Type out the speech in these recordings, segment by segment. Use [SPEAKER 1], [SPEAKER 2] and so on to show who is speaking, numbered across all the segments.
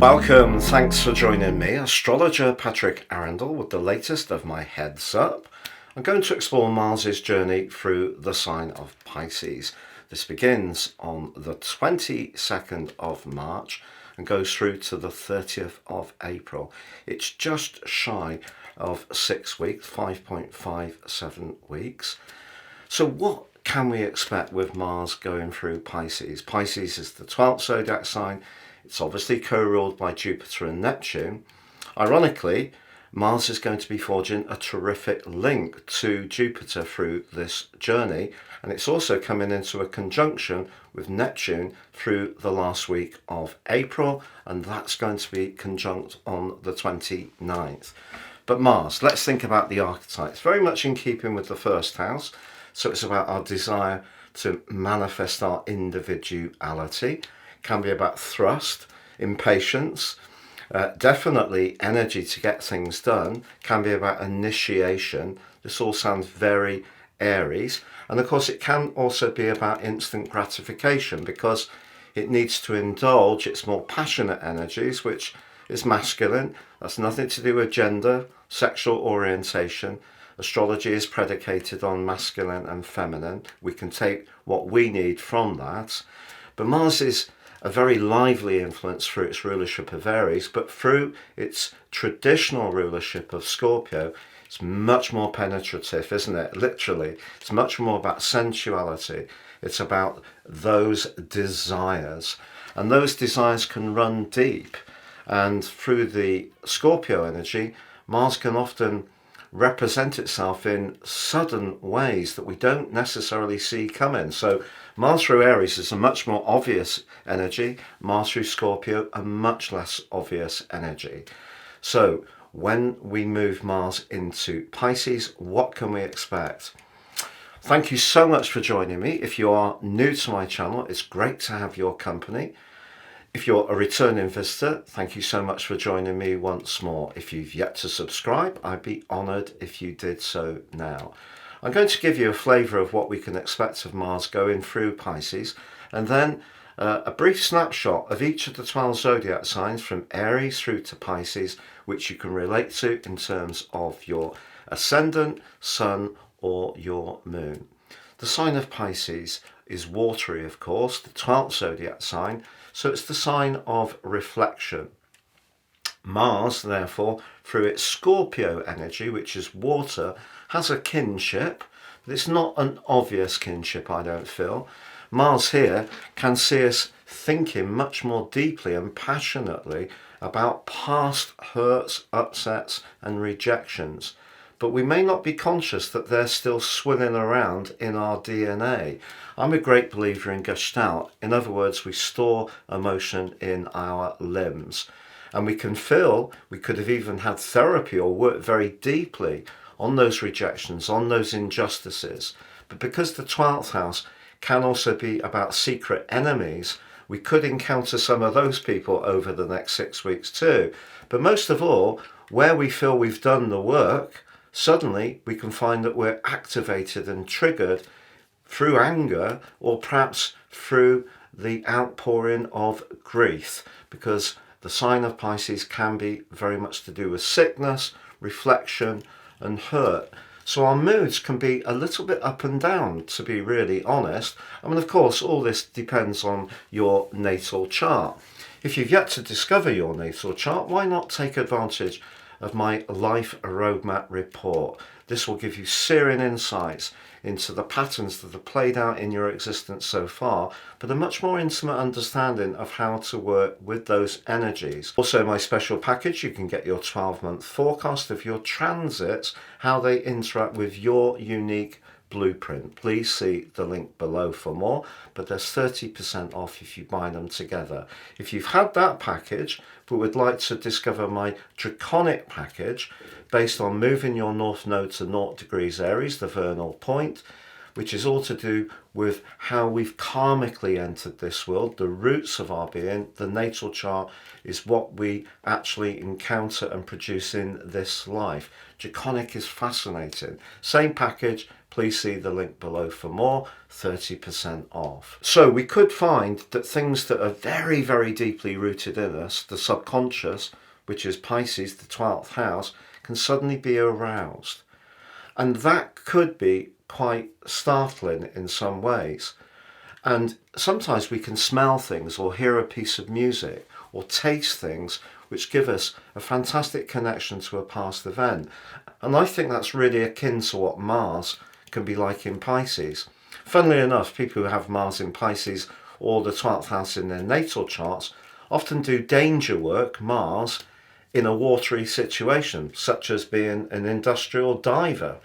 [SPEAKER 1] Welcome, thanks for joining me, astrologer Patrick Arundell, with the latest of my heads up. I'm going to explore Mars's journey through the sign of Pisces. This begins on the 22nd of March and goes through to the 30th of April. It's just shy of 6 weeks, 5.57 weeks. So what can we expect with Mars going through Pisces? Pisces is the 12th zodiac sign. It's obviously co-ruled by Jupiter and Neptune. Ironically, Mars is going to be forging a terrific link to Jupiter through this journey, and it's also coming into a conjunction with Neptune through the last week of April, and that's going to be conjunct on the 29th. But Mars, let's think about the archetypes. Very much in keeping with the first house, so it's about our desire to manifest our individuality. Can be about thrust, impatience, definitely energy to get things done, can be about initiation. This all sounds very Aries. And of course it can also be about instant gratification because it needs to indulge its more passionate energies, which is masculine. That's nothing to do with gender, sexual orientation. Astrology is predicated on masculine and feminine. We can take what we need from that. But Mars is a very lively influence through its rulership of Aries, but through its traditional rulership of Scorpio, it's much more penetrative, isn't it? Literally, it's much more about sensuality. It's about those desires, and those desires can run deep. And through the Scorpio energy, Mars can often represent itself in sudden ways that we don't necessarily see coming. So Mars through Aries is a much more obvious energy. Mars through Scorpio, a much less obvious energy. So when we move Mars into Pisces, what can we expect? Thank you so much for joining me. If you are new to my channel, it's great to have your company. If you're a returning visitor, thank you so much for joining me once more. If you've yet to subscribe, I'd be honoured if you did so now. I'm going to give you a flavour of what we can expect of Mars going through Pisces, and then a brief snapshot of each of the 12 zodiac signs from Aries through to Pisces, which you can relate to in terms of your ascendant, sun, or your moon. The sign of Pisces is watery, of course, the 12th zodiac sign, so it's the sign of reflection. Mars, therefore, through its Scorpio energy, which is water, has a kinship, but it's not an obvious kinship, I don't feel. Mars here can see us thinking much more deeply and passionately about past hurts, upsets, and rejections. But we may not be conscious that they're still swirling around in our DNA. I'm a great believer in Gestalt. In other words, we store emotion in our limbs. And we can feel, we could have even had therapy or worked very deeply on those rejections, on those injustices. But because the 12th house can also be about secret enemies, we could encounter some of those people over the next 6 weeks too. But most of all, where we feel we've done the work, suddenly we can find that we're activated and triggered through anger, or perhaps through the outpouring of grief, because the sign of Pisces can be very much to do with sickness, reflection, and hurt. So our moods can be a little bit up and down, to be really honest. I mean, of course, all this depends on your natal chart. If you've yet to discover your natal chart, why not take advantage of my Life Roadmap report? This will give you searing insights into the patterns that have played out in your existence so far, but a much more intimate understanding of how to work with those energies. Also, my special package, you can get your 12-month forecast of your transits, how they interact with your unique blueprint. Please see the link below for more, but there's 30% off if you buy them together. If you've had that package but would like to discover my draconic package based on moving your north node to 0 degrees Aries, the vernal point, which is all to do with how we've karmically entered this world, the roots of our being. The natal chart is what we actually encounter and produce in this life. Draconic is fascinating. Same package, please see the link below for more, 30% off. So we could find that things that are very, very deeply rooted in us, the subconscious, which is Pisces, the 12th house, can suddenly be aroused. And that could be quite startling in some ways. And sometimes we can smell things or hear a piece of music or taste things which give us a fantastic connection to a past event. And I think that's really akin to what Mars can be like in Pisces. Funnily enough, people who have Mars in Pisces or the 12th house in their natal charts often do danger work, Mars, in a watery situation, such as being an industrial diver.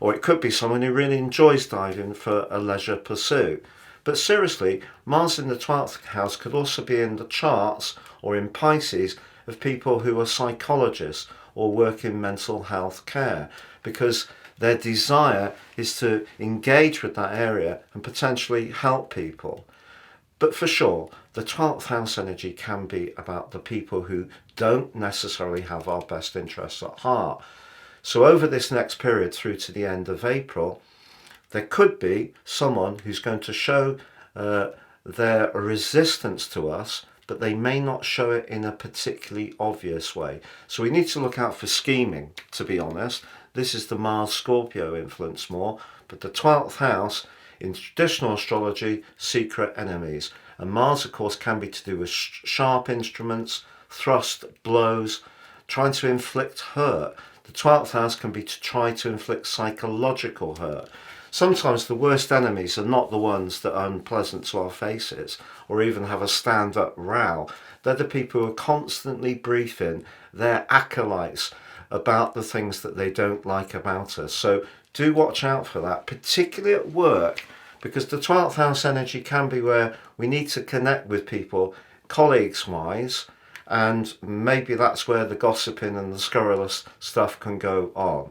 [SPEAKER 1] Or it could be someone who really enjoys diving for a leisure pursuit. But seriously, Mars in the 12th house could also be in the charts or in Pisces of people who are psychologists or work in mental health care, because their desire is to engage with that area and potentially help people. But for sure, the 12th house energy can be about the people who don't necessarily have our best interests at heart. So over this next period through to the end of April, there could be someone who's going to show their resistance to us, but they may not show it in a particularly obvious way. So we need to look out for scheming, to be honest. This is the Mars-Scorpio influence more, but the 12th house, in traditional astrology, secret enemies. And Mars, of course, can be to do with sharp instruments, thrust, blows, trying to inflict hurt. The 12th house can be to try to inflict psychological hurt. Sometimes the worst enemies are not the ones that are unpleasant to our faces or even have a stand-up row. They're the people who are constantly briefing their acolytes about the things that they don't like about us. So do watch out for that, particularly at work, because the 12th house energy can be where we need to connect with people, colleagues-wise, and maybe that's where the gossiping and the scurrilous stuff can go on.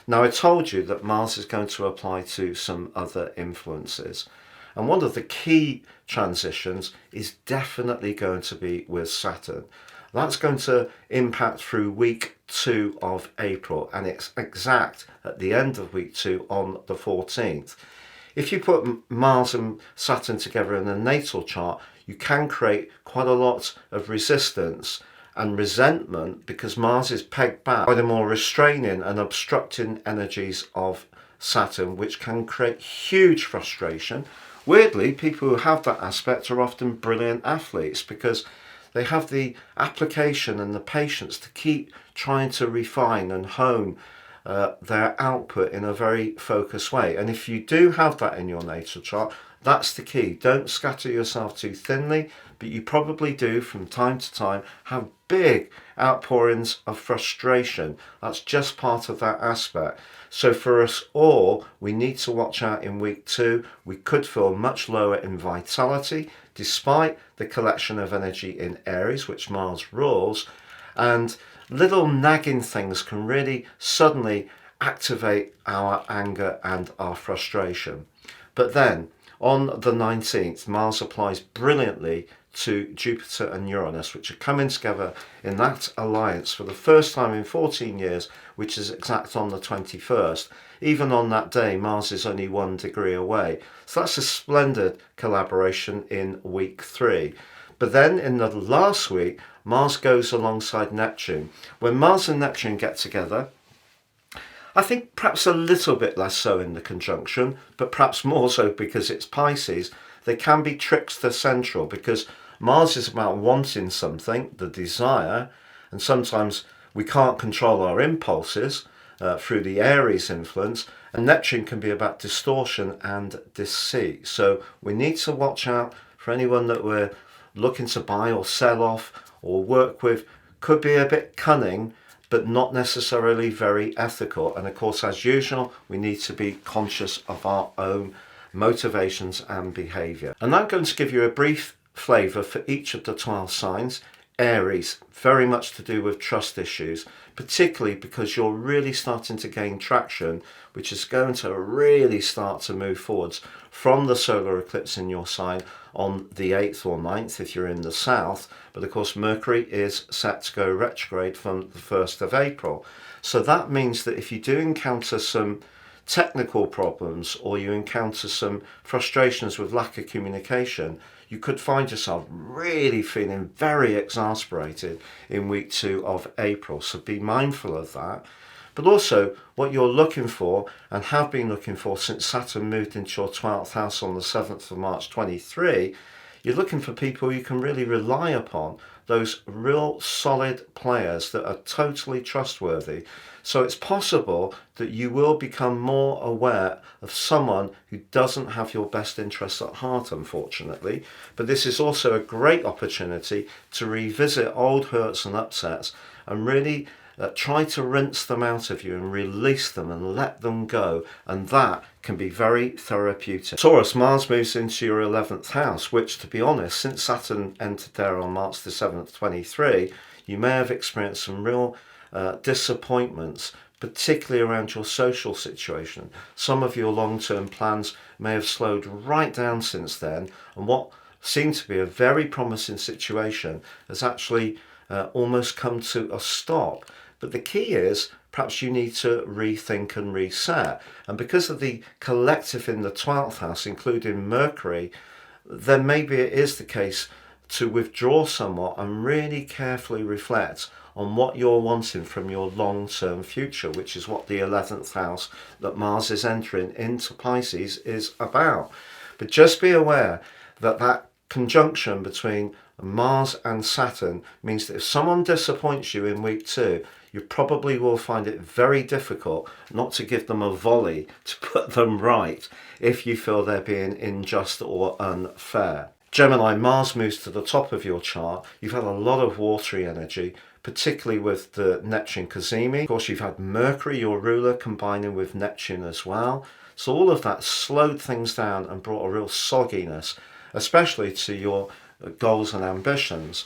[SPEAKER 1] Now, I told you that Mars is going to apply to some other influences. And one of the key transitions is definitely going to be with Saturn. That's going to impact through week 2 of April, and it's exact at the end of week 2 on the 14th. If you put Mars and Saturn together in a natal chart, you can create quite a lot of resistance and resentment because Mars is pegged back by the more restraining and obstructing energies of Saturn, which can create huge frustration. Weirdly, people who have that aspect are often brilliant athletes because they have the application and the patience to keep trying to refine and hone their output in a very focused way. And if you do have that in your natal chart, that's the key. Don't scatter yourself too thinly, but you probably do from time to time have big outpourings of frustration. That's just part of that aspect. So for us all, we need to watch out in week 2. We could feel much lower in vitality, despite the collection of energy in Aries, which Mars rules, and little nagging things can really suddenly activate our anger and our frustration. But then, on the 19th, Mars applies brilliantly to Jupiter and Uranus, which are coming together in that alliance for the first time in 14 years, which is exact on the 21st. Even on that day, Mars is only 1 degree away. So that's a splendid collaboration in week 3. But then in the last week, Mars goes alongside Neptune. When Mars and Neptune get together, I think perhaps a little bit less so in the conjunction, but perhaps more so because it's Pisces, they can be trickster central because Mars is about wanting something, the desire, and sometimes we can't control our impulses through the Aries influence, and Neptune can be about distortion and deceit. So we need to watch out for anyone that we're looking to buy or sell off or work with. Could be a bit cunning, but not necessarily very ethical. And of course, as usual, we need to be conscious of our own motivations and behavior. And I'm going to give you a brief flavor for each of the 12 signs. Aries, very much to do with trust issues, particularly because you're really starting to gain traction, which is going to really start to move forwards from the solar eclipse in your sign on the 8th or 9th if you're in the south. But of course, Mercury is set to go retrograde from the 1st of April. So that means that if you do encounter some technical problems or you encounter some frustrations with lack of communication, you could find yourself really feeling very exasperated in week 2 of April. So be mindful of that. But also what you're looking for and have been looking for since Saturn moved into your 12th house on the 7th of March 23, you're looking for people you can really rely upon, those real solid players that are totally trustworthy. So it's possible that you will become more aware of someone who doesn't have your best interests at heart, unfortunately. But this is also a great opportunity to revisit old hurts and upsets and really try to rinse them out of you and release them and let them go, and that can be very therapeutic. Taurus, Mars moves into your 11th house, which, to be honest, since Saturn entered there on March the 7th, 23, you may have experienced some real disappointments, particularly around your social situation. Some of your long-term plans may have slowed right down since then, and what seemed to be a very promising situation has actually almost come to a stop. But the key is perhaps you need to rethink and reset. And because of the collective in the 12th house, including Mercury, then maybe it is the case to withdraw somewhat and really carefully reflect on what you're wanting from your long-term future, which is what the 11th house that Mars is entering into Pisces is about. But just be aware that that conjunction between Mars and Saturn means that if someone disappoints you in week 2, you probably will find it very difficult not to give them a volley to put them right if you feel they're being unjust or unfair. Gemini, Mars moves to the top of your chart. You've had a lot of watery energy, particularly with the Neptune cazimi. Of course, you've had Mercury, your ruler, combining with Neptune as well. So all of that slowed things down and brought a real sogginess, especially to your goals and ambitions.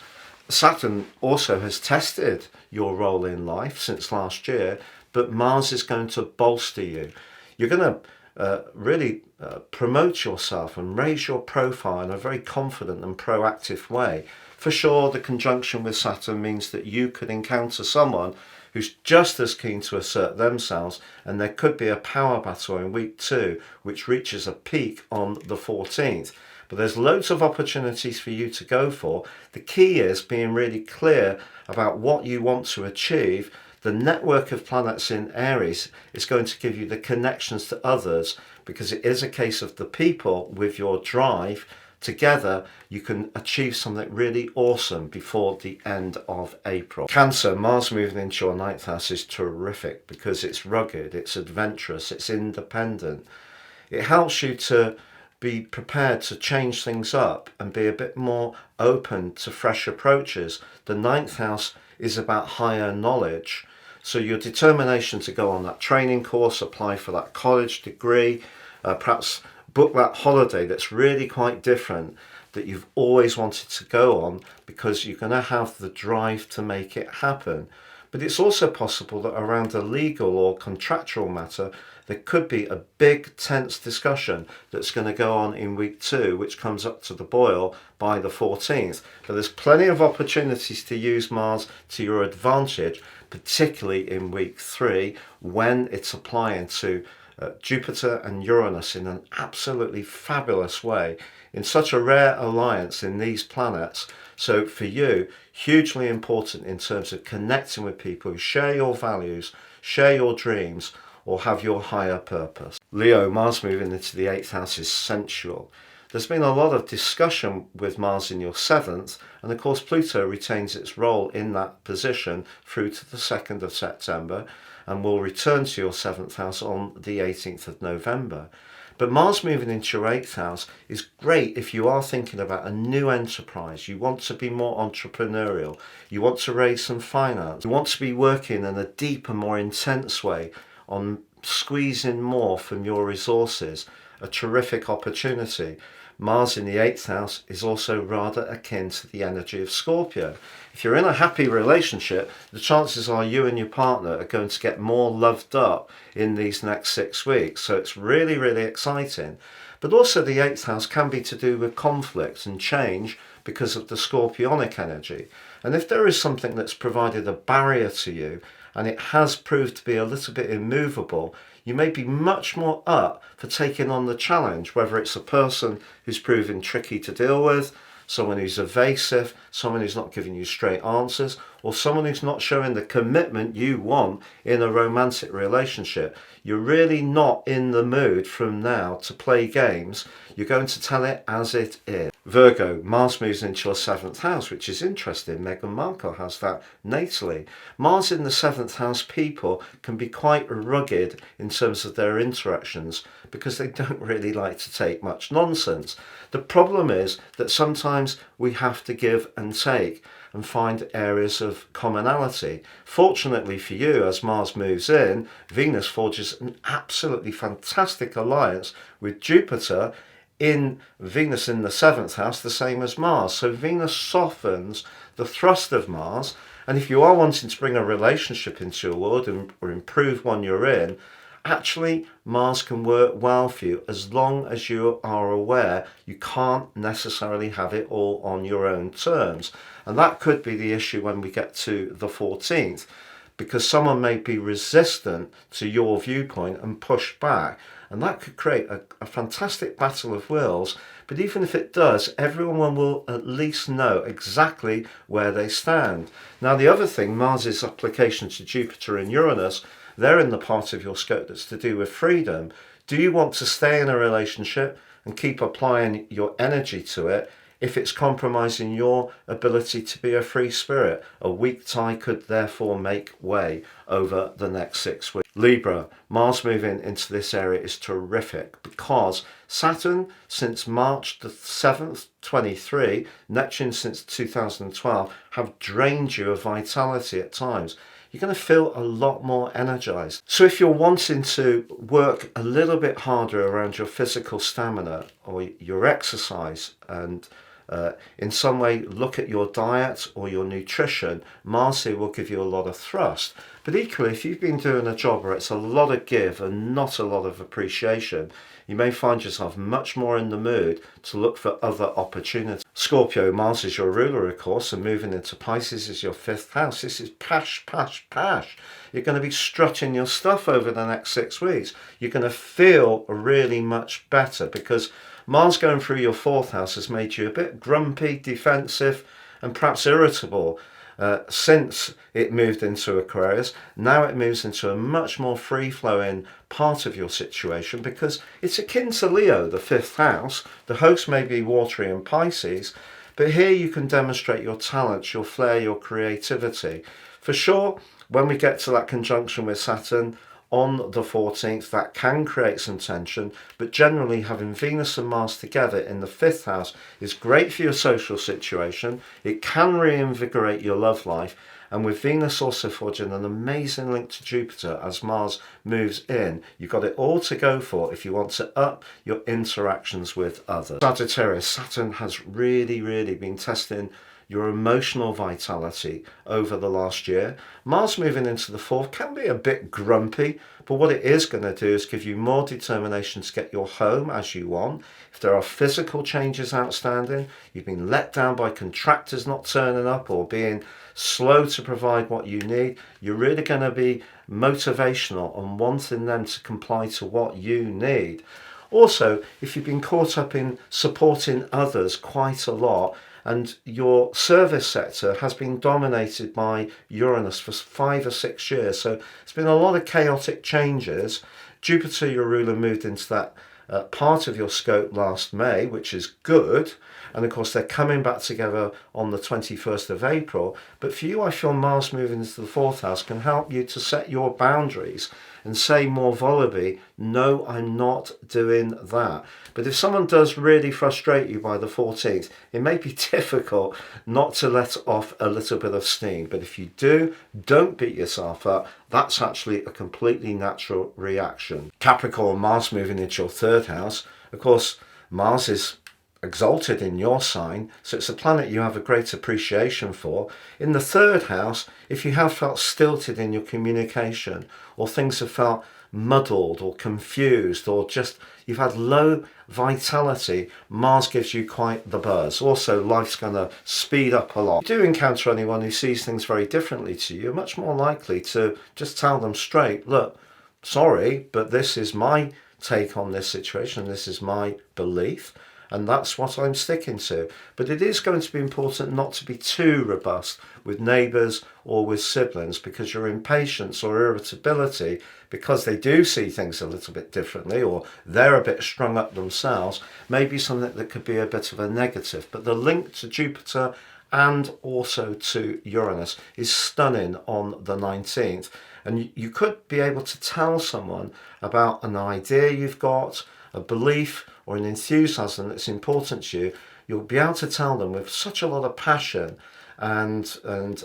[SPEAKER 1] Saturn also has tested your role in life since last year, but Mars is going to bolster you. You're going to really promote yourself and raise your profile in a very confident and proactive way. For sure, the conjunction with Saturn means that you could encounter someone who's just as keen to assert themselves, and there could be a power battle in week 2, which reaches a peak on the 14th. But there's loads of opportunities for you to go for. The key is being really clear about what you want to achieve. The network of planets in Aries is going to give you the connections to others, because it is a case of the people with your drive. Together, you can achieve something really awesome before the end of April. Cancer, Mars moving into your 9th house is terrific because it's rugged, it's adventurous, it's independent. It helps you to be prepared to change things up and be a bit more open to fresh approaches. The 9th house is about higher knowledge. So your determination to go on that training course, apply for that college degree, perhaps book that holiday that's really quite different that you've always wanted to go on, because you're going to have the drive to make it happen. But it's also possible that around a legal or contractual matter, there could be a big tense discussion that's going to go on in week 2, which comes up to the boil by the 14th. But there's plenty of opportunities to use Mars to your advantage, particularly in week 3, when it's applying to Jupiter and Uranus in an absolutely fabulous way, in such a rare alliance in these planets. So for you, hugely important in terms of connecting with people who share your values, share your dreams, or have your higher purpose. Leo, Mars moving into the 8th house is sensual. There's been a lot of discussion with Mars in your 7th, and of course Pluto retains its role in that position through to the 2nd of September, and will return to your 7th house on the 18th of November. But Mars moving into your 8th house is great if you are thinking about a new enterprise. You want to be more entrepreneurial. You want to raise some finance. You want to be working in a deeper, more intense way on squeezing more from your resources. A terrific opportunity. Mars in the 8th house is also rather akin to the energy of Scorpio. If you're in a happy relationship, the chances are you and your partner are going to get more loved up in these next 6 weeks. So it's really, really exciting. But also the 8th house can be to do with conflict and change because of the Scorpionic energy. And if there is something that's provided a barrier to you, and it has proved to be a little bit immovable, you may be much more up for taking on the challenge, whether it's a person who's proving tricky to deal with, someone who's evasive, someone who's not giving you straight answers, or someone who's not showing the commitment you want in a romantic relationship. You're really not in the mood from now to play games. You're going to tell it as it is. Virgo, Mars moves into your 7th house, which is interesting. Meghan Markle has that natally. Mars in the 7th house people can be quite rugged in terms of their interactions because they don't really like to take much nonsense. The problem is that sometimes we have to give and take and find areas of commonality. Fortunately for you, as Mars moves in, Venus forges an absolutely fantastic alliance with Jupiter in Venus in the 7th house, the same as Mars. So Venus softens the thrust of Mars, and if you are wanting to bring a relationship into your world or improve one you're in, actually Mars can work well for you as long as you are aware you can't necessarily have it all on your own terms. And that could be the issue when we get to the 14th, because someone may be resistant to your viewpoint and push back. And that could create a fantastic battle of wills. But even if it does, everyone will at least know exactly where they stand. Now, the other thing, Mars's application to Jupiter and Uranus, they're in the part of your scope that's to do with freedom. Do you want to stay in a relationship and keep applying your energy to it if it's compromising your ability to be a free spirit? A weak tie could therefore make way over the next 6 weeks. Libra, Mars moving into this area is terrific because Saturn since March the 7th, 23, Neptune since 2012 have drained you of vitality at times. You're going to feel a lot more energized. So if you're wanting to work a little bit harder around your physical stamina or your exercise and in some way look at your diet or your nutrition, Mars here will give you a lot of thrust. But equally, if you've been doing a job where it's a lot of give and not a lot of appreciation, you may find yourself much more in the mood to look for other opportunities. Scorpio, Mars is your ruler, of course, and moving into Pisces is your 5th house. This is pash, pash, pash. You're going to be strutting your stuff over the next 6 weeks. You're going to feel really much better because Mars going through your 4th house has made you a bit grumpy, defensive, and perhaps irritable. Since it moved into Aquarius, now it moves into a much more free-flowing part of your situation because it's akin to Leo, the 5th house. The host may be watery in Pisces, but here you can demonstrate your talents, your flair, your creativity. For sure, when we get to that conjunction with Saturn on the 14th, that can create some tension, but generally having Venus and Mars together in the 5th house is great for your social situation. It can reinvigorate your love life, and with Venus also forging an amazing link to Jupiter as Mars moves in, you've got it all to go for if you want to up your interactions with others. Sagittarius, Saturn has really been testing your emotional vitality over the last year. Mars moving into the 4th can be a bit grumpy, but what it is going to do is give you more determination to get your home as you want. If there are physical changes outstanding, you've been let down by contractors not turning up or being slow to provide what you need, you're really going to be motivational and wanting them to comply to what you need. Also, if you've been caught up in supporting others quite a lot, and your service sector has been dominated by Uranus for 5 or 6 years. So it's been a lot of chaotic changes. Jupiter, your ruler, moved into that part of your scope last May, which is good. And of course, they're coming back together on the 21st of April. But for you, I feel Mars moving into the 4th house can help you to set your boundaries and say more volubly, no, I'm not doing that. But if someone does really frustrate you by the 14th, it may be difficult not to let off a little bit of steam. But if you do, don't beat yourself up. That's actually a completely natural reaction. Capricorn, Mars moving into your 3rd house. Of course, Mars is exalted in your sign, so it's a planet you have a great appreciation for. In the 3rd house, if you have felt stilted in your communication, or things have felt muddled or confused, or just you've had low vitality, Mars gives you quite the buzz. Also, life's going to speed up a lot. If you do encounter anyone who sees things very differently to you, you're much more likely to just tell them straight, look, sorry, but this is my take on this situation. This is my belief, and that's what I'm sticking to. But it is going to be important not to be too robust with neighbours or with siblings, because your impatience or irritability, because they do see things a little bit differently or they're a bit strung up themselves, may be something that could be a bit of a negative. But the link to Jupiter and also to Uranus is stunning on the 19th. And you could be able to tell someone about an idea you've got, a belief or an enthusiasm that's important to you. You'll be able to tell them with such a lot of passion, and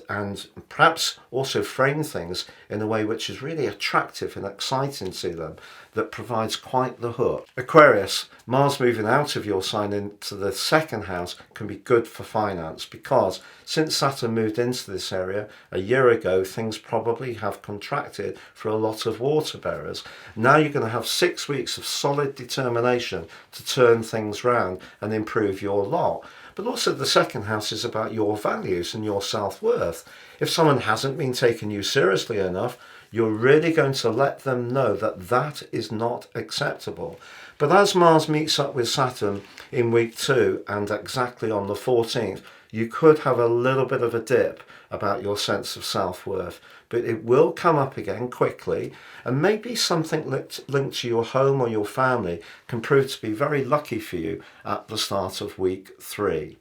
[SPEAKER 1] perhaps also frame things in a way which is really attractive and exciting to them, that provides quite the hook. Aquarius, Mars moving out of your sign into the second house can be good for finance, because since Saturn moved into this area a year ago, things probably have contracted for a lot of water bearers. Now you're going to have 6 weeks of solid determination to turn things round and improve your lot. But also the second house is about your values and your self-worth. If someone hasn't been taking you seriously enough, you're really going to let them know that that is not acceptable. But as Mars meets up with Saturn in week 2 and exactly on the 14th, you could have a little bit of a dip about your sense of self-worth, but it will come up again quickly, and maybe something linked to your home or your family can prove to be very lucky for you at the start of week 3.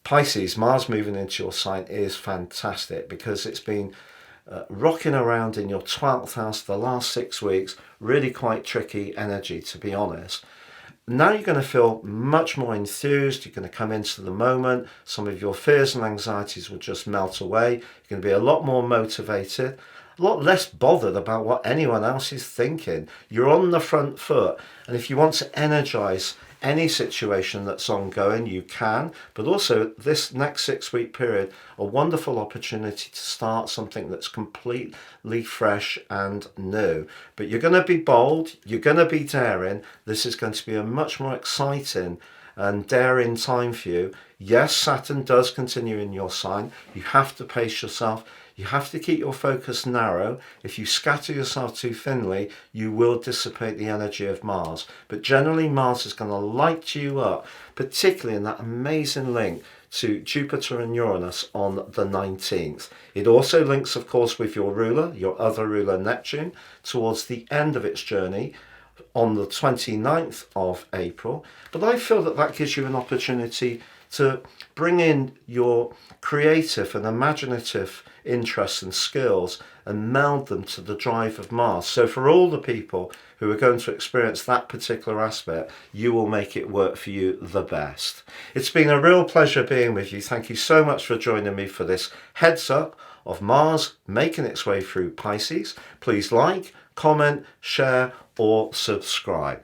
[SPEAKER 1] Pisces, Mars moving into your sign is fantastic, because it's been rocking around in your 12th house the last 6 weeks. Really quite tricky energy, to be honest. Now you're going to feel much more enthused. You're going to come into the moment. Some of your fears and anxieties will just melt away. You're going to be a lot more motivated, a lot less bothered about what anyone else is thinking. You're on the front foot, and if you want to energize any situation that's ongoing, you can. But also this next 6 week period, a wonderful opportunity to start something that's completely fresh and new. But you're going to be bold, you're going to be daring. This is going to be a much more exciting and daring time for you. Yes, Saturn does continue in your sign. You have to pace yourself. You have to keep your focus narrow. If you scatter yourself too thinly, you will dissipate the energy of Mars. But generally, Mars is going to light you up, particularly in that amazing link to Jupiter and Uranus on the 19th. It also links, of course, with your ruler, your other ruler, Neptune, towards the end of its journey on the 29th of April. But I feel that that gives you an opportunity to bring in your creative and imaginative interests and skills and meld them to the drive of Mars. So for all the people who are going to experience that particular aspect, you will make it work for you the best. It's been a real pleasure being with you. Thank you so much for joining me for this heads up of Mars making its way through Pisces. Please like, comment, share or subscribe.